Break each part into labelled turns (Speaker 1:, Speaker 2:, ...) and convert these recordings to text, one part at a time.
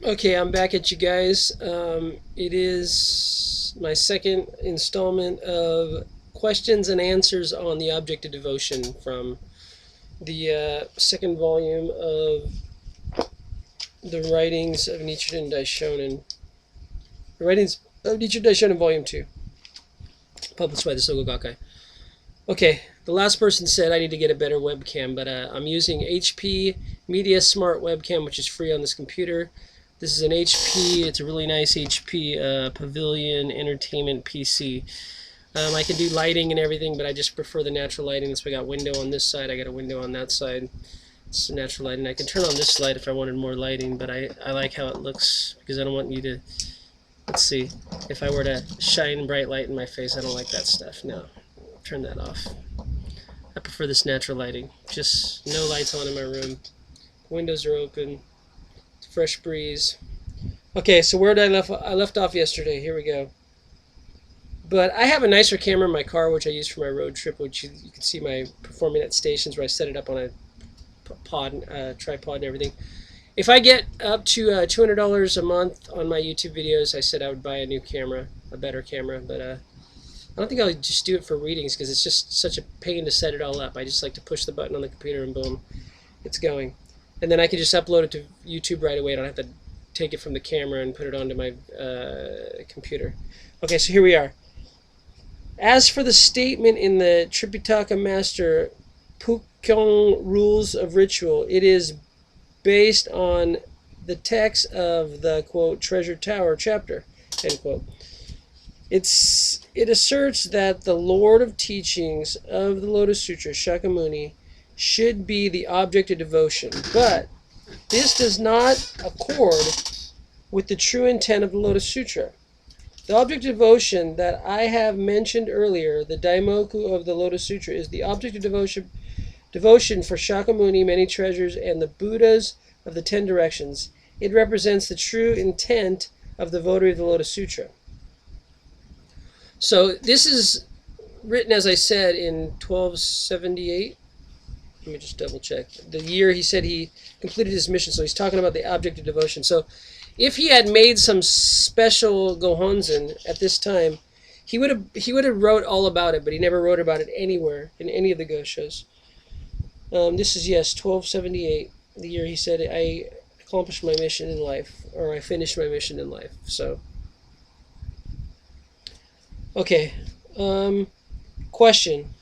Speaker 1: Okay, I'm back at you guys. It is my second installment of questions and answers on the object of devotion from the second volume of the writings of Nichiren Daishonin. The writings of Nichiren Daishonin, Volume 2, published by the Sogo Gakkai. Okay, the last person said I need to get a better webcam, but I'm using HP Media Smart Webcam, which is free on this computer. This is an HP, it's a really nice HP Pavilion Entertainment PC. I can do lighting and everything, but I just prefer the natural lighting. So I got window on this side, I got a window on that side. It's natural lighting. I can turn on this light if I wanted more lighting, but I like how it looks because I don't want you to, let's see, if I were to shine bright light in my face, I don't like that stuff. No, turn that off. I prefer this natural lighting. Just no lights on in my room. Windows are open. Fresh breeze. Okay, so where did I left off yesterday. Here we go. But I have a nicer camera in my car, which I use for my road trip, which you can see my performing at stations where I set it up on a tripod and everything. If I get up to $200 a month on my YouTube videos, I said I would buy a new camera, a better camera, but I don't think I'll just do it for readings because it's just such a pain to set it all up. I just like to push the button on the computer and boom, it's going. And then I can just upload it to YouTube right away. I don't have to take it from the camera and put it onto my computer. Okay, so here we are. As for the statement in the Tripitaka Master Pukyong Rules of Ritual, it is based on the text of the, quote, Treasure Tower chapter, end quote. It asserts that the Lord of Teachings of the Lotus Sutra, Shakyamuni, should be the object of devotion, but this does not accord with the true intent of the Lotus Sutra. The object of devotion that I have mentioned earlier, the Daimoku of the Lotus Sutra, is the object of devotion for Shakyamuni, many treasures, and the Buddhas of the 10 directions. It represents the true intent of the votary of the Lotus Sutra. So this is written, as I said, in 1278. Let me just double check. The year he said he completed his mission, so he's talking about the object of devotion. So if he had made some special Gohonzon at this time, he would have wrote all about it, but he never wrote about it anywhere in any of the Goshos. This is, yes, 1278, the year he said I accomplished my mission in life, or I finished my mission in life. So, okay. Question.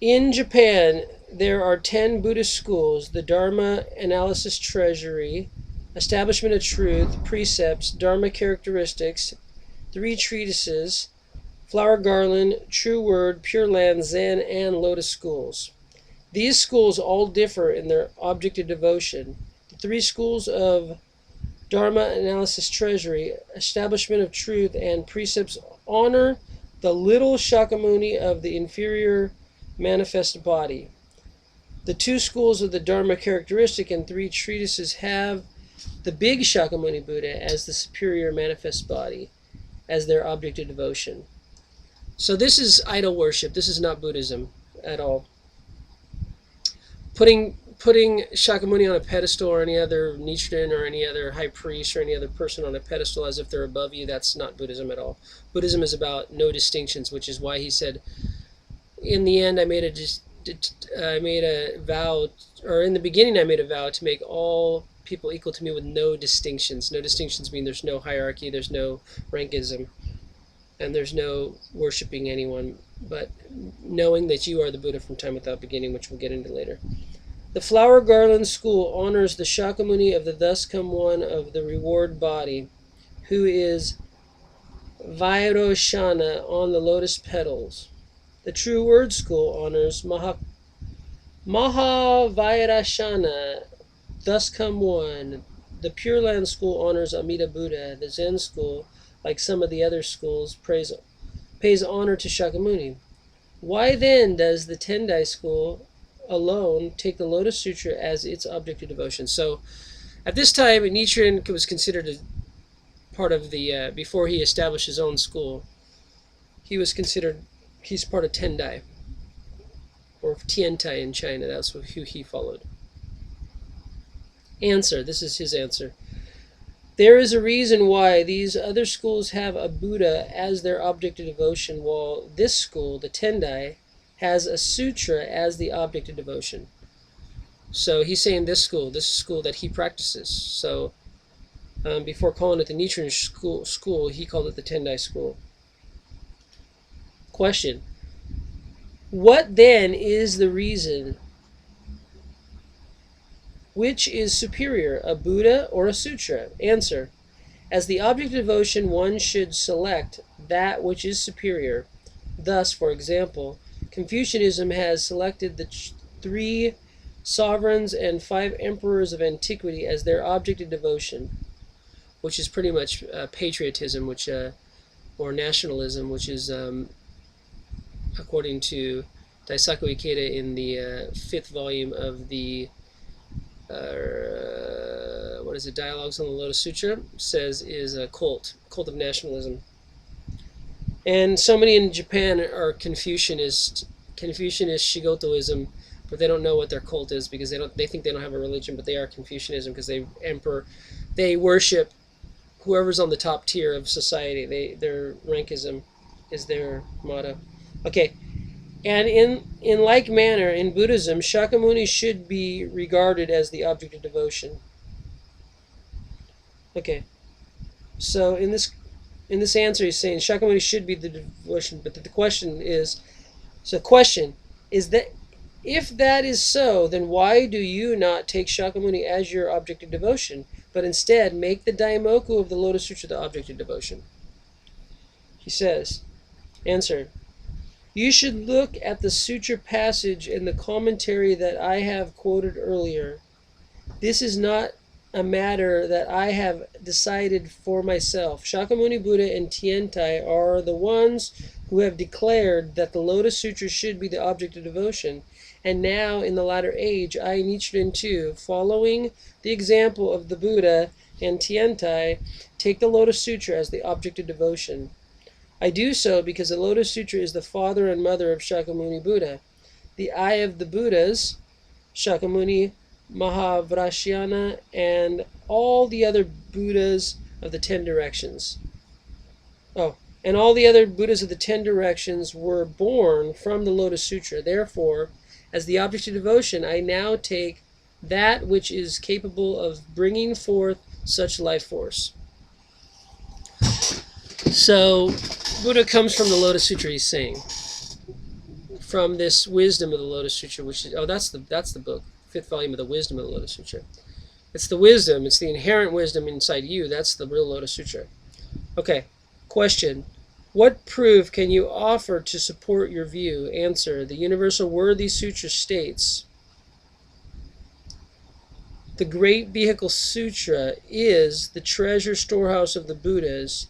Speaker 1: In Japan, there are 10 Buddhist schools: the Dharma Analysis Treasury, Establishment of Truth, Precepts, Dharma Characteristics, 3 treatises, Flower Garland, True Word, Pure Land, Zen, and Lotus schools. These schools all differ in their object of devotion. The 3 schools of Dharma Analysis Treasury, Establishment of Truth, and Precepts honor the little Shakyamuni of the inferior manifest body. The 2 schools of the Dharma Characteristic and 3 treatises have the big Shakyamuni Buddha as the superior manifest body, as their object of devotion. So this is idol worship. This is not Buddhism at all. Putting Shakyamuni on a pedestal, or any other Nichiren or any other high priest or any other person on a pedestal as if they're above you, that's not Buddhism at all. Buddhism is about no distinctions, which is why he said, in the end, I made a vow, or in the beginning I made a vow to make all people equal to me with no distinctions. No distinctions mean there's no hierarchy, there's no rankism, and there's no worshiping anyone, but knowing that you are the Buddha from time without beginning, which we'll get into later. The Flower Garland School honors the Shakyamuni of the thus come one of the reward body, who is Vairoshana on the lotus petals. The True Word School honors Mahavairashana, thus come one. The Pure Land School honors Amida Buddha. The Zen School, like some of the other schools, pays honor to Shakyamuni. Why then does the Tendai School alone take the Lotus Sutra as its object of devotion? So at this time, Nichiren was considered a part of the, before he established his own school, he's part of Tendai, or Tiantai in China. That's who he followed. Answer. This is his answer. There is a reason why these other schools have a Buddha as their object of devotion, while this school, the Tendai, has a sutra as the object of devotion. So he's saying this school that he practices. So before calling it the Nichiren school, he called it the Tendai school. Question: what then is the reason? Which is superior, a Buddha or a sutra? Answer: as the object of devotion, one should select that which is superior. Thus, for example, Confucianism has selected the 3 sovereigns and 5 emperors of antiquity as their object of devotion, which is pretty much patriotism, or nationalism, which is, according to Daisaku Ikeda in the 5th volume of the Dialogues on the Lotus Sutra, says is a cult of nationalism. And so many in Japan are Confucianist Shigotoism, but they don't know what their cult is because they think they don't have a religion, but they are Confucianism because they worship whoever's on the top tier of society. Their rankism is their motto. Okay. And in like manner, in Buddhism, Shakyamuni should be regarded as the object of devotion. Okay, so in this answer, he's saying Shakyamuni should be the devotion, but the question is, that if that is so, then why do you not take Shakyamuni as your object of devotion, but instead make the Daimoku of the Lotus Sutra the object of devotion? He says, answer: you should look at the sutra passage in the commentary that I have quoted earlier. This is not a matter that I have decided for myself. Shakyamuni Buddha and Tiantai are the ones who have declared that the Lotus Sutra should be the object of devotion. And now, in the latter age, I, Nichiren too, following the example of the Buddha and Tiantai, take the Lotus Sutra as the object of devotion. I do so because the Lotus Sutra is the father and mother of Shakyamuni Buddha. The eye of the Buddhas, Shakyamuni, Mahavajrayana, and all the other Buddhas of the 10 directions. And all the other Buddhas of the 10 directions were born from the Lotus Sutra. Therefore, as the object of devotion, I now take that which is capable of bringing forth such life force. So, Buddha comes from the Lotus Sutra, he's saying. From this wisdom of the Lotus Sutra, which is, that's the book, 5th volume of the wisdom of the Lotus Sutra. It's the wisdom, it's the inherent wisdom inside you, that's the real Lotus Sutra. Okay, question. What proof can you offer to support your view? Answer. The Universal Worthy Sutra states, the Great Vehicle Sutra is the treasure storehouse of the Buddhas,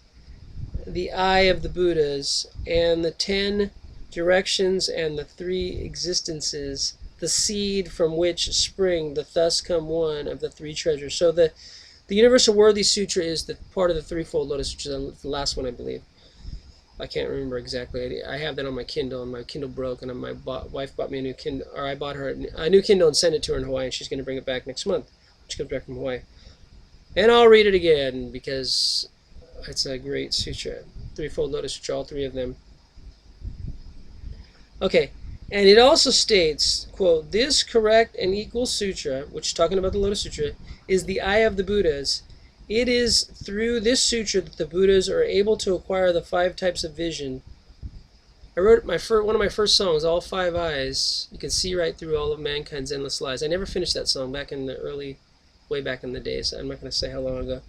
Speaker 1: the eye of the Buddhas, and the 10 directions and the 3 existences, the seed from which spring the thus come one of the 3 treasures. So the Universal Worthy Sutra is the part of the threefold Lotus Sutra, the last one, I believe. I can't remember exactly. I have that on my Kindle, and my Kindle broke, and my wife bought me a new Kindle, or I bought her a new Kindle and sent it to her in Hawaii, and she's going to bring it back next month. She comes back from Hawaii. And I'll read it again, because it's a great sutra. Threefold Lotus Sutra, all 3 of them. Okay, and it also states, quote, this correct and equal sutra, which is talking about the Lotus Sutra, is the eye of the Buddhas. It is through this sutra that the Buddhas are able to acquire the 5 types of vision. I wrote one of my first songs, All 5 Eyes. You can see right through all of mankind's endless lies. I never finished that song way back in the days. I'm not going to say how long ago,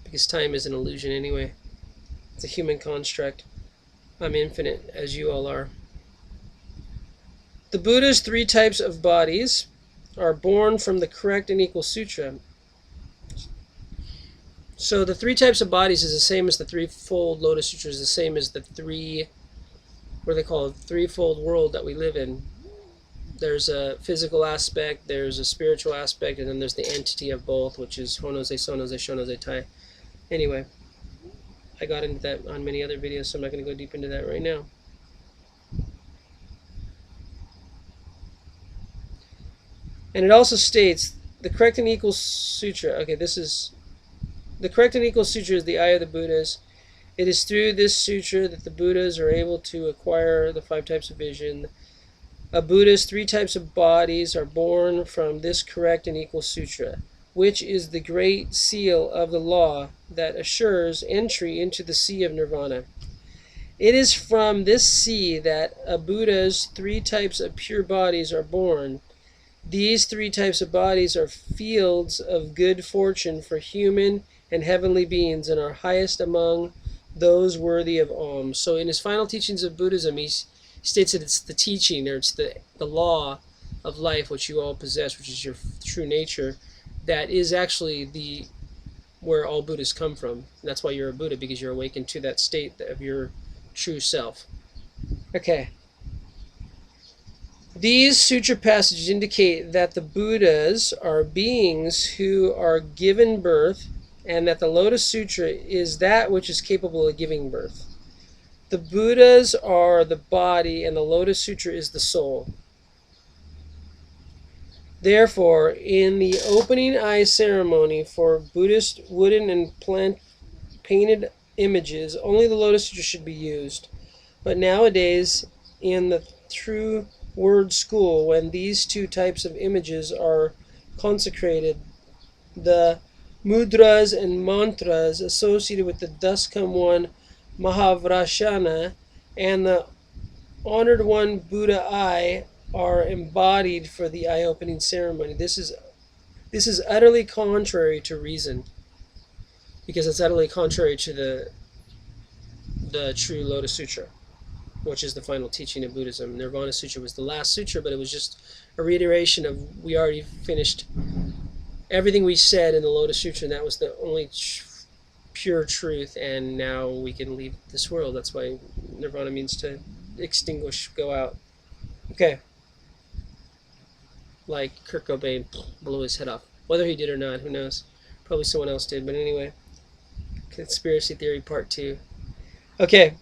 Speaker 1: because time is an illusion anyway. It's a human construct. I'm infinite, as you all are. The Buddha's 3 types of bodies are born from the correct and equal sutra. So the 3 types of bodies is the same as the threefold Lotus Sutra, is the same as the threefold world that we live in. There's a physical aspect, there's a spiritual aspect, and then there's the entity of both, which is Honoze, Sonoze, Shonoze, Tai. Anyway, I got into that on many other videos, so I'm not going to go deep into that right now. And it also states, the correct and equal sutra, okay, this is The correct and equal sutra is the eye of the Buddhas. It is through this sutra that the Buddhas are able to acquire the 5 types of vision. A Buddha's 3 types of bodies are born from this correct and equal sutra, which is the great seal of the law that assures entry into the sea of nirvana. It is from this sea that a Buddha's 3 types of pure bodies are born. These 3 types of bodies are fields of good fortune for human and heavenly beings and are highest among those worthy of alms. So in his final teachings of Buddhism, he states that it's the teaching, or it's the law of life, which you all possess, which is your true nature, that is actually where all Buddhas come from. And that's why you're a Buddha, because you're awakened to that state of your true self. Okay. These sutra passages indicate that the Buddhas are beings who are given birth, and that the Lotus Sutra is that which is capable of giving birth. The Buddhas are the body, and the Lotus Sutra is the soul. Therefore, in the opening eye ceremony for Buddhist wooden and painted images, only the Lotus Sutra should be used. But nowadays, in the true word school, when these 2 types of images are consecrated, the mudras and mantras associated with the Thus Come One Mahavrashana and the Honored One Buddha Eye are embodied for the eye opening ceremony. This is utterly contrary to reason, because it's utterly contrary to the true Lotus Sutra, which is the final teaching of Buddhism. Nirvana Sutra was the last sutra, but it was just a reiteration of, we already finished everything we said in the Lotus Sutra, and that was the only pure truth, and now we can leave this world. That's why Nirvana means to extinguish, go out. Okay. Like Kurt Cobain blew his head off. Whether he did or not, who knows? Probably someone else did, but anyway. Conspiracy theory part 2. Okay.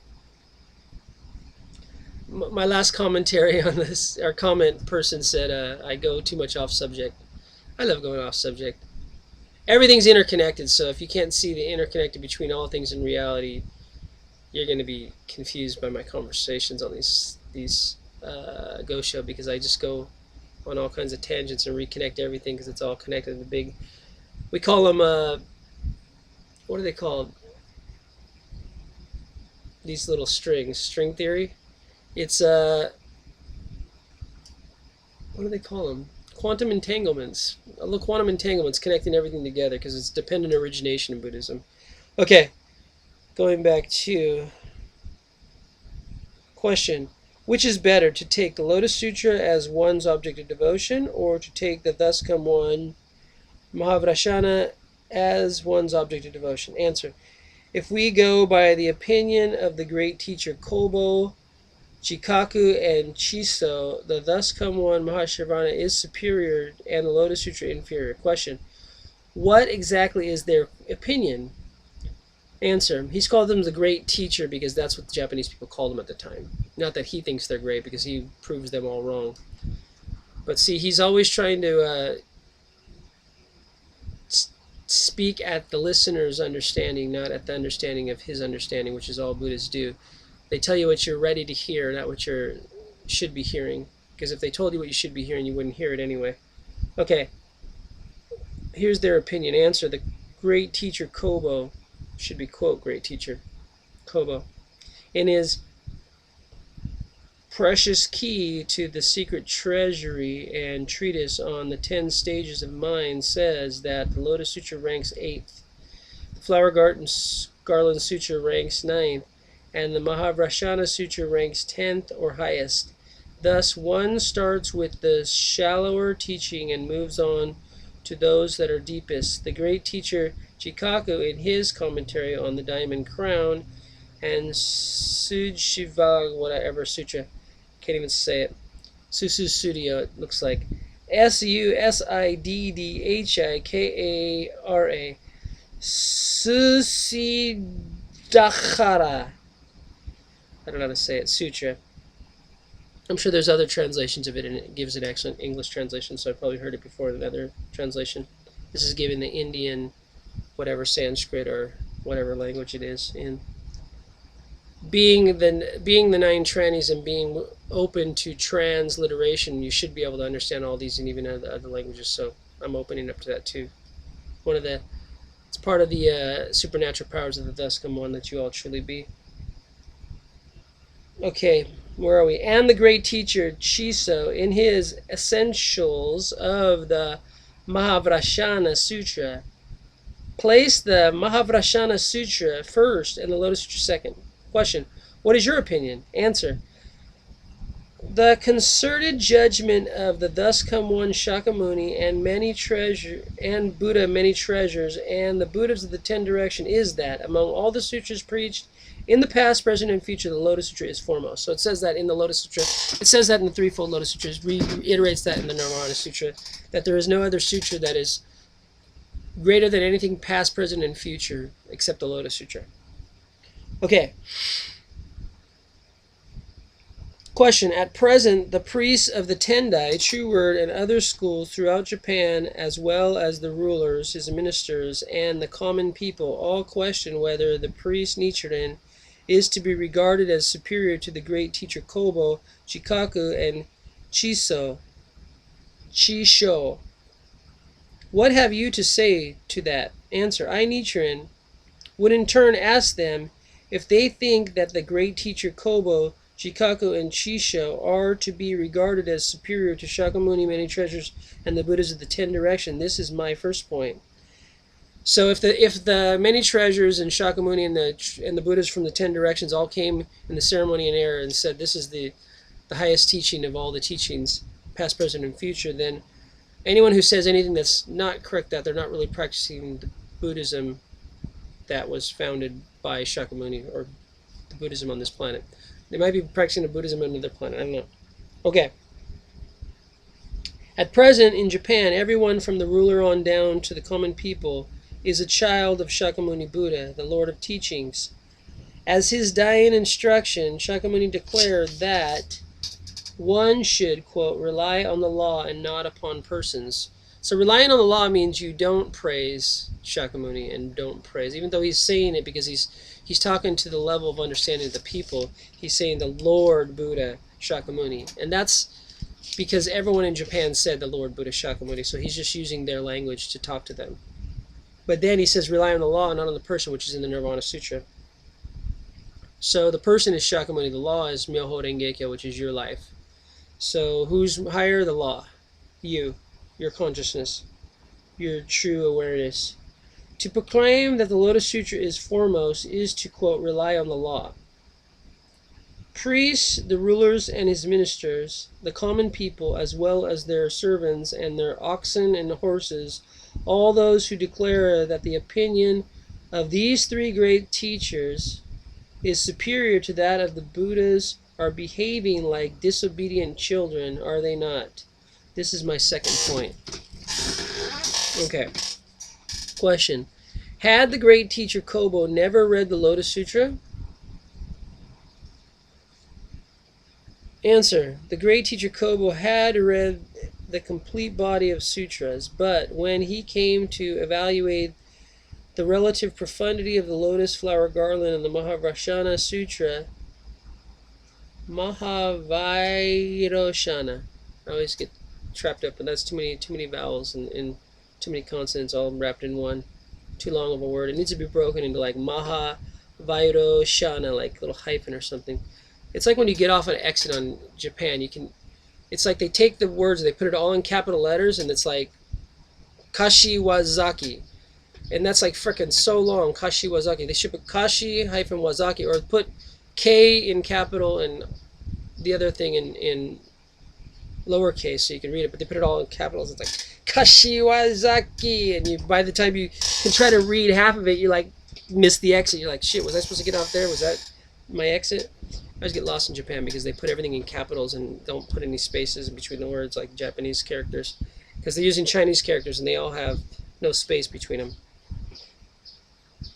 Speaker 1: My last commentary on this, our comment person said, I go too much off subject. I love going off subject. Everything's interconnected, so if you can't see the interconnected between all things in reality, you're going to be confused by my conversations on these Go Show, because I just go on all kinds of tangents and reconnect everything, because it's all connected. The big, we call them, what are they called? These little strings, string theory. It's what do they call them? Quantum entanglements. Quantum entanglements, connecting everything together, because it's dependent origination in Buddhism. Okay, going back to question: which is better, to take the Lotus Sutra as one's object of devotion, or to take the Thus Come One Mahavrashana as one's object of devotion? Answer: if we go by the opinion of the great teacher Kobo, Chikaku, and Chiso, the Thus Come One Mahashavana is superior and the Lotus Sutra inferior. Question: what exactly is their opinion? Answer: he's called them the great teacher because that's what the Japanese people called him at the time. Not that he thinks they're great, because he proves them all wrong. But see, he's always trying to speak at the listener's understanding, not at the understanding of his understanding, which is all Buddhists do. They tell you what you're ready to hear, not what you should be hearing. Because if they told you what you should be hearing, you wouldn't hear it anyway. Okay, here's their opinion. Answer: the great teacher Kobo, should be quote great teacher Kobo, in his precious key to the secret treasury and treatise on the 10 stages of mind, says that the Lotus Sutra ranks 8th, the Flower Garland Sutra ranks 9th, and the Mahavrashana Sutra ranks 10th or highest. Thus, one starts with the shallower teaching and moves on to those that are deepest. The great teacher Chikaku, in his commentary on the Diamond Crown and Sujshivag, whatever sutra, can't even say it, Sususudhya, it looks like, Susiddhikara, Susiddhikara, I don't know how to say it, sutra. I'm sure there's other translations of it, and it gives an excellent English translation, so I've probably heard it before in another translation. This is given the Indian whatever Sanskrit or whatever language it is in. Being the nine trannies and being open to transliteration, you should be able to understand all these and even other languages. So I'm opening up to that too. It's part of the supernatural powers of the thus come one, that you all truly be. Okay, where are we? And the great teacher Chiso, in his Essentials of the Mahavrashana Sutra, place the Mahavrashana Sutra first and the Lotus Sutra second. Question: what is your opinion? Answer: the concerted judgment of the thus come one Shakyamuni and Buddha many treasures and the Buddhas of the 10 direction is that among all the sutras preached in the past, present, and future, the Lotus Sutra is foremost. So it says that in the Lotus Sutra. It says that in the Threefold Lotus Sutra. It reiterates that in the Nirvana Sutra, that there is no other sutra that is greater than anything past, present, and future except the Lotus Sutra. Okay. Question: at present, the priests of the Tendai, True Word, and other schools throughout Japan, as well as the rulers, his ministers, and the common people, all question whether the priest Nichiren is to be regarded as superior to the great teacher Kobo, Chikaku, and Chisho. What have you to say to that? Answer: I, Nichiren, would in turn ask them if they think that the great teacher Kobo, Chikaku, and Chisho are to be regarded as superior to Shakyamuni, many treasures, and the Buddhas of the 10 direction. This is my first point. So if the many treasures and Shakyamuni and the Buddhas from the 10 directions all came in the ceremony and era and said this is the highest teaching of all the teachings, past, present, and future, then anyone who says anything that's not correct, that they're not really practicing the Buddhism that was founded by Shakyamuni or the Buddhism on this planet. They might be practicing the Buddhism on another planet. I don't know. Okay. At present, in Japan, everyone from the ruler on down to the common people is a child of Shakyamuni Buddha, the Lord of Teachings. As his dying instruction, Shakyamuni declared that one should, quote, rely on the law and not upon persons. So relying on the law means you don't praise Shakyamuni and don't praise, even though he's saying it because he's talking to the level of understanding of the people. He's saying the Lord Buddha Shakyamuni. And that's because everyone in Japan said the Lord Buddha Shakyamuni, so he's just using their language to talk to them. But then he says rely on the law, not on the person, which is in the Nirvana Sutra. So the person is Shakyamuni, the law is Myoho Rengekyo, which is your life. So who's higher? The law. You. Your consciousness. Your true awareness. To proclaim that the Lotus Sutra is foremost is to, quote, rely on the law. Priests, the rulers and his ministers, the common people, as well as their servants and their oxen and horses, all those who declare that the opinion of these three great teachers is superior to that of the Buddhas are behaving like disobedient children, are they not? This is my second point. Okay. Question: had the great teacher Kobo never read the Lotus Sutra? Answer: the great teacher Kobo had read the complete body of sutras, but when he came to evaluate the relative profundity of the lotus flower garland in the Mahavrashana Sutra, Mahavairoshana, I always get trapped up, but that's too many vowels and too many consonants all wrapped in one. Too long of a word. It needs to be broken into like Mahavairoshana, like a little hyphen or something. It's like when you get off an exit on Japan, it's like they take the words, they put it all in capital letters, and it's like Kashiwazaki. And that's like frickin' so long, Kashiwazaki. They should put Kashi-Wazaki, or put K in capital and the other thing in lowercase so you can read it, but they put it all in capitals. It's like Kashiwazaki, and by the time you can try to read half of it, you like miss the exit. You're like, shit, was I supposed to get off there? Was that my exit? I always get lost in Japan because they put everything in capitals and don't put any spaces in between the words like Japanese characters, because they're using Chinese characters and they all have no space between them.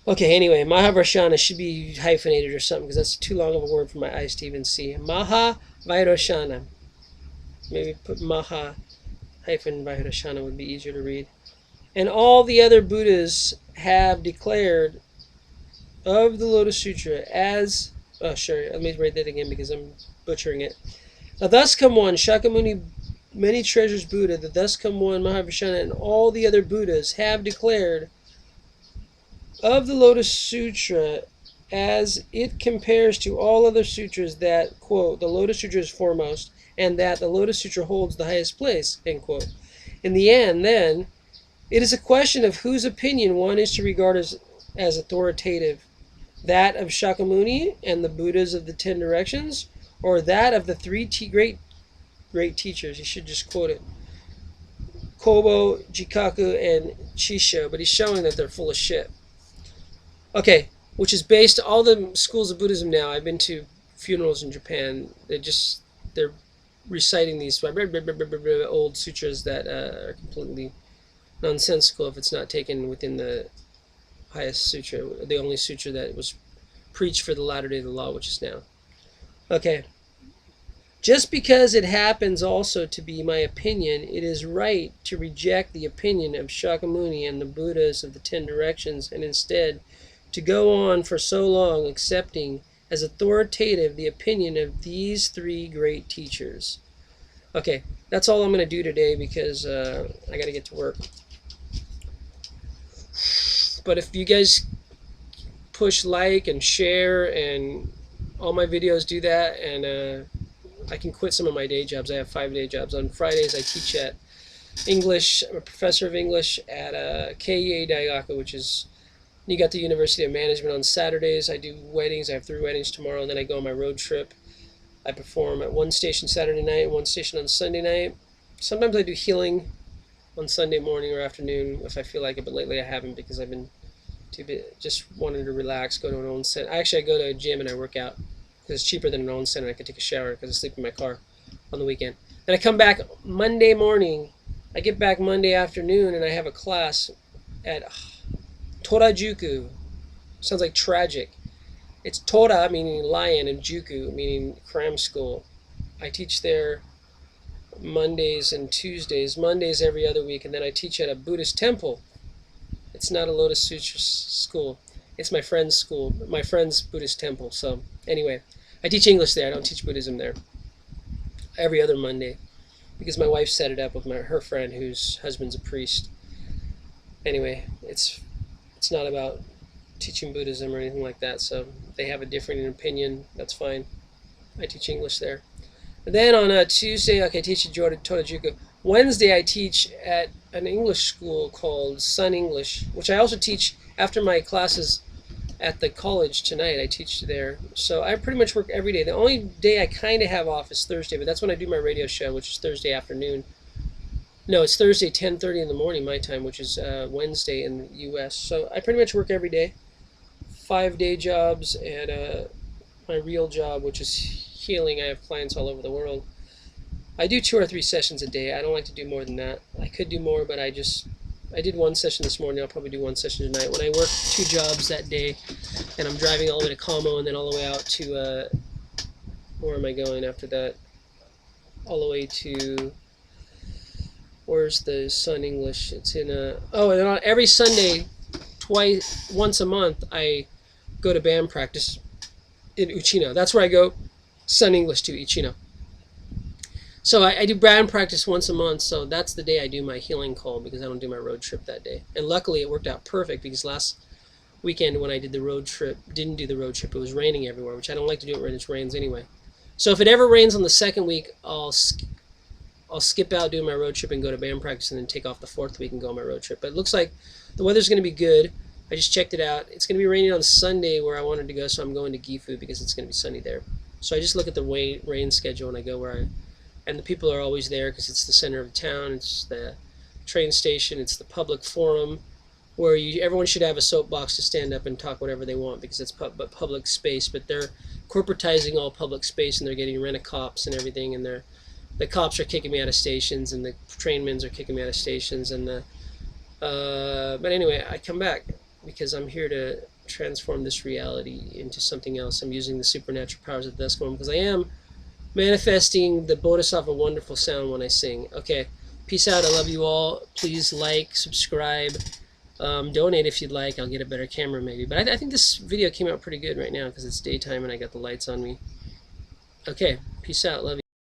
Speaker 1: Okay, anyway, Mahavrashana should be hyphenated or something because that's too long of a word for my eyes to even see. Mahavairoshana. Maybe put Maha hyphen Vairashana would be easier to read. And all the other Buddhas have declared of the Lotus Sutra as... Oh, sure. Let me write that again because I'm butchering it. Now, thus come one, Shakyamuni, many treasures Buddha, the thus come one, Mahavishana, and all the other Buddhas have declared of the Lotus Sutra as it compares to all other sutras that, quote, the Lotus Sutra is foremost, and that the Lotus Sutra holds the highest place, end quote. In the end, then, it is a question of whose opinion one is to regard as authoritative, that of Shakyamuni and the Buddhas of the 10 directions, or that of the three great teachers. You should just quote it. Kobo, Jikaku, and Chisho, but he's showing that they're full of shit. Okay, which is based all the schools of Buddhism now. I've been to funerals in Japan. They're reciting these old sutras that are completely nonsensical if it's not taken within the highest sutra, the only sutra that was preached for the latter day of the law, which is now. Okay. Just because it happens also to be my opinion, it is right to reject the opinion of Shakyamuni and the Buddhas of the 10 directions, and instead to go on for so long accepting as authoritative the opinion of these three great teachers. Okay, that's all I'm going to do today because I got to get to work. But if you guys push like and share, and all my videos do that, and I can quit some of my day jobs. I have 5 day jobs. On Fridays I teach at English. I'm a professor of English at Keie Daigaku, which is Niigata University of Management. On Saturdays I do weddings. I have 3 weddings tomorrow, and then I go on my road trip. I perform at one station Saturday night, one station on Sunday night. Sometimes I do healing on Sunday morning or afternoon if I feel like it, but lately I haven't because I've been just wanting to relax, go to an onsen. Actually, I go to a gym and I work out because it's cheaper than an onsen, and I can take a shower because I sleep in my car on the weekend. Then I come back Monday morning. I get back Monday afternoon and I have a class at Torajuku. Sounds like tragic. It's Tora meaning lion and Juku meaning cram school. I teach there Mondays and Tuesdays. Mondays every other week, and then I teach at a Buddhist temple. It's not a Lotus Sutra school. It's my friend's school, my friend's Buddhist temple. So anyway, I teach English there. I don't teach Buddhism there. Every other Monday, because my wife set it up with her friend whose husband's a priest. Anyway, it's not about teaching Buddhism or anything like that. So they have a different opinion. That's fine. I teach English there. And then on a Tuesday, okay, I teach at Torajuku. Wednesday, I teach at an English school called Sun English, which I also teach after my classes at the college tonight. I teach there. So I pretty much work every day. The only day I kind of have off is Thursday, but that's when I do my radio show, which is Thursday afternoon. No, it's Thursday, 10:30 in the morning, my time, which is Wednesday in the U.S. So I pretty much work every day. 5 day jobs and my real job, which is healing. I have clients all over the world. I do 2 or 3 sessions a day. I don't like to do more than that. I could do more, but I did 1 session this morning. I'll probably do 1 session tonight. When I work 2 jobs that day, and I'm driving all the way to Como and then all the way out to, where am I going after that? All the way to, where's the Sun English? It's in oh, and every Sunday, once a month, I go to band practice in Uchino. That's where I go Sun English to Uchino. So I do band practice once a month, so that's the day I do my healing call because I don't do my road trip that day. And luckily it worked out perfect because last weekend when I did the road trip, didn't do the road trip, it was raining everywhere, which I don't like to do it when it rains anyway. So if it ever rains on the 2nd week, I'll skip out doing my road trip and go to band practice and then take off the 4th week and go on my road trip. But it looks like the weather's going to be good. I just checked it out. It's going to be raining on Sunday where I wanted to go, so I'm going to Gifu because it's going to be sunny there. So I just look at the rain schedule and I go where and the people are always there because it's the center of town, it's the train station, it's the public forum where everyone should have a soapbox to stand up and talk whatever they want because it's public space, but they're corporatizing all public space and they're getting rent-a-cops and everything, and the cops are kicking me out of stations and the trainmen are kicking me out of stations, and but anyway, I come back because I'm here to transform this reality into something else. I'm using the supernatural powers of the Dust Form because I am manifesting the Bodhisattva wonderful sound when I sing. Okay, peace out. I love you all. Please like, subscribe, Donate if you'd like. I'll get a better camera maybe. But I think this video came out pretty good right now because it's daytime and I got the lights on me. Okay, peace out. Love you.